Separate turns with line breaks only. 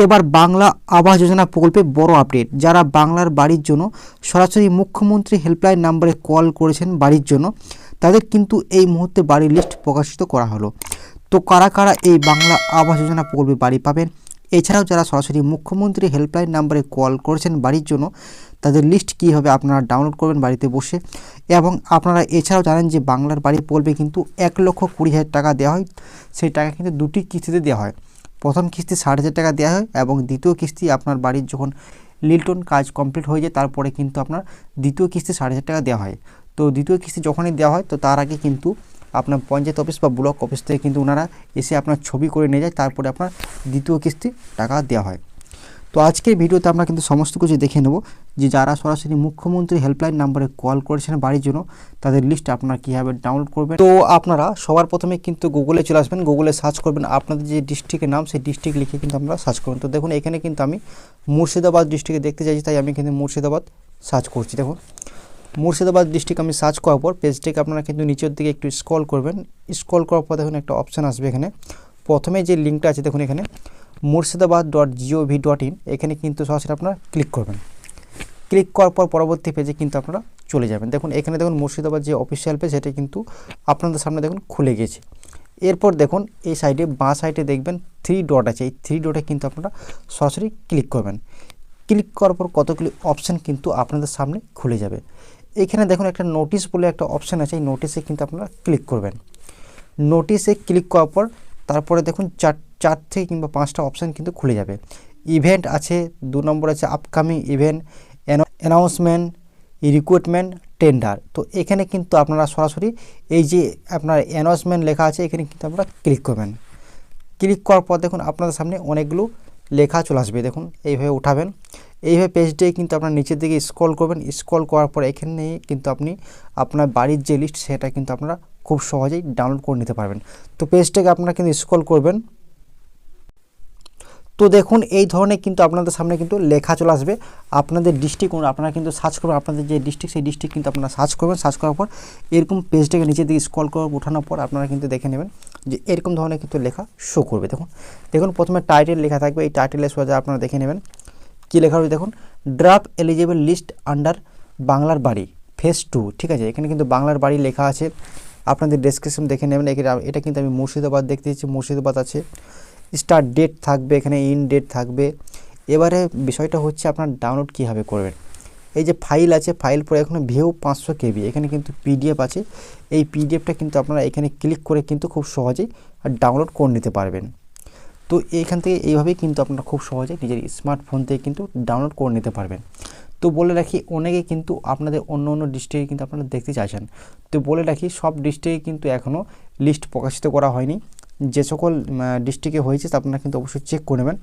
এবার বাংলা আবাস যোজনা প্রকল্পে বড় আপডেট। যারা বাংলার বাড়ির জন্য সরাসরি মুখ্যমন্ত্রী হেল্পলাইন নম্বরে কল করেছেন বাড়ির জন্য, তাদের কিন্তু এই মুহূর্তে বাড়ির লিস্ট প্রকাশিত করা হলো। তো কারা কারা এই বাংলা আবাস যোজনা প্রকল্পে বাড়ি পাবেন, এছাড়াও যারা সরাসরি মুখ্যমন্ত্রী হেল্পলাইন নম্বরে কল করেছেন বাড়ির জন্য, তাদের লিস্ট কীভাবে আপনারা ডাউনলোড করবেন বাড়িতে বসে। এবং আপনারা এছাড়াও জানেন যে বাংলার বাড়ি প্রকল্পে কিন্তু 1,20,000 টাকা দেওয়া হয়। সেই টাকা কিন্তু দুটি কিস্তিতে দেওয়া হয়। প্রথম কিস্তি 60,000 টাকা দেওয়া হয় এবং দ্বিতীয় কিস্তি আপনার বাড়ির যখন লিল্টন কাজ কমপ্লিট হয়ে যায় তারপরে কিন্তু আপনার দ্বিতীয় কিস্তি 60,000 টাকা দেওয়া হয়। তো দ্বিতীয় কিস্তি যখনই দেওয়া হয় তো তার আগে কিন্তু আপনার পঞ্চায়েত অফিস বা ব্লক অফিস থেকে কিন্তু ওনারা এসে আপনার ছবি করে নিয়ে যায়, তারপরে আপনার দ্বিতীয় কিস্তি টাকা দেওয়া হয়। তো আজকের ভিডিওতে আমরা কিন্তু সমস্ত কিছু দেখে নেব যে যারা সরাসরি মুখ্যমন্ত্রী হেল্পলাইন নম্বরে কল করেছেন বাড়ির জন্য, তাদের লিস্ট আপনারা কীভাবে ডাউনলোড করবেন। তো আপনারা সবার প্রথমে কিন্তু গুগলে চলে আসবেন, গুগলে সার্চ করবেন আপনাদের যে ডিস্ট্রিক্টের নাম, সেই ডিস্ট্রিক্ট লিখে কিন্তু আপনারা সার্চ করবেন। তো দেখুন এখানে কিন্তু আমি মুর্শিদাবাদ ডিস্ট্রিক্টে দেখতে চাইছি, তাই আমি কিন্তু মুর্শিদাবাদ সার্চ করছি। দেখুন মুর্শিদাবাদ ডিস্ট্রিক্ট আমি সার্চ করার পর পেজটিকে আপনারা কিন্তু নিচের দিকে একটু স্ক্রল করবেন। স্ক্রল করার পর দেখুন একটা অপশান আসবে, এখানে প্রথমে যে লিঙ্কটা আছে দেখুন এখানে মুর্শিদাবাদ.gov.in, এখানে কিন্তু সরাসরি আপনারা ক্লিক করবেন। ক্লিক করার পর পরবর্তী পেজে কিন্তু আপনারা চলে যাবেন। দেখুন এখানে দেখুন মুর্শিদাবাদ যে অফিসিয়াল পেজ, সেটা কিন্তু আপনাদের সামনে দেখুন খুলে গেছে। এরপর দেখুন এই সাইডে বাঁ সাইডে দেখবেন 3 ডট আছে, এই 3 ডটে কিন্তু আপনারা সরাসরি ক্লিক করবেন। ক্লিক করার পর কতগুলি অপশান কিন্তু আপনাদের সামনে খুলে যাবে। এখানে দেখুন একটা নোটিশ বলে একটা অপশান আছে, এই নোটিশে কিন্তু আপনারা ক্লিক করবেন। নোটিশে ক্লিক করার পর তারপরে দেখুন চার থেকে কিংবা 5টা অপশান কিন্তু খুলে যাবে। ইভেন্ট আছে, 2 নম্বর আছে upcoming event, announcement, recruitment, tender. তো এখানে কিন্তু আপনারা সরাসরি এই যে আপনার অ্যানাউন্সমেন্ট লেখা আছে এখানে কিন্তু আপনারা ক্লিক করবেন। ক্লিক করার পর দেখুন আপনাদের সামনে অনেকগুলো লেখা চলে আসবে, দেখুন এইভাবে উঠাবেন। এইভাবে পেজটাই কিন্তু আপনার নিচের দিকে স্ক্রল করবেন। স্ক্রল করার পর এখানে কিন্তু আপনি আপনার বাড়ির যে লিস্ট সেটা কিন্তু আপনারা খুব সহজেই ডাউনলোড করে নিতে পারবেন। তো পেজটাকে আপনারা কিন্তু স্ক্রল করবেন। তো দেখুন এই ধরনের কিন্তু আপনাদের সামনে কিন্তু লেখা চলে আসবে আপনাদের ডিস্ট্রিক্ট, আপনারা কিন্তু সার্চ করবেন আপনাদের যে ডিস্ট্রিক্ট, সেই ডিস্ট্রিক্ট কিন্তু আপনারা সার্চ করবেন। সার্চ করার পর এরকম পেজটাকে নিচের দিকে স্ক্রল করে ওঠানোর পর আপনারা কিন্তু দেখে নেবেন যে এরকম ধরনের কিন্তু লেখা শো করবে। দেখুন প্রথমে টাইটেল লেখা থাকবে, এই টাইটেলের সোজা আপনারা দেখে নেবেন কী লেখা হবে। দেখুন ড্রাফট এলিজিবল লিস্ট আন্ডার বাংলার বাড়ি ফেজ 2, ঠিক আছে। এখানে কিন্তু বাংলার বাড়ি লেখা আছে, আপনাদের ডেসক্রিপশন দেখে নেবেন। এটা কিন্তু আমি মুর্শিদাবাদ দেখতে দিচ্ছি, মুর্শিদাবাদ আছে। স্টার্ট ডেট থাকবে, এখানে ইন ডেট থাকবে। এবারে বিষয়টা হচ্ছে আপনার ডাউনলোড কীভাবে করবেন। এই যে ফাইল আছে, ফাইল পরে এখানে ভিউ 500 KB, এখানে কিন্তু পিডিএফ আছে। এই পিডিএফটা কিন্তু আপনারা এখানে ক্লিক করে কিন্তু খুব সহজেই ডাউনলোড করে নিতে পারবেন। তো এইখান থেকে এইভাবেই কিন্তু আপনারা খুব সহজে নিজের স্মার্টফোন থেকে কিন্তু ডাউনলোড করে নিতে পারবেন। তো বলে রাখি অনেকে কিন্তু আপনাদের অন্য অন্য ডিস্ট্রিক্টে কিন্তু আপনারা দেখতে চাইছেন। তো বলে রাখি সব ডিস্ট্রিক্টে কিন্তু এখনও লিস্ট প্রকাশিত করা হয়নি। যে সকল ডিস্ট্রিক্টে হয়েছে তা আপনারা কিন্তু অবশ্যই চেক করে নেবেন।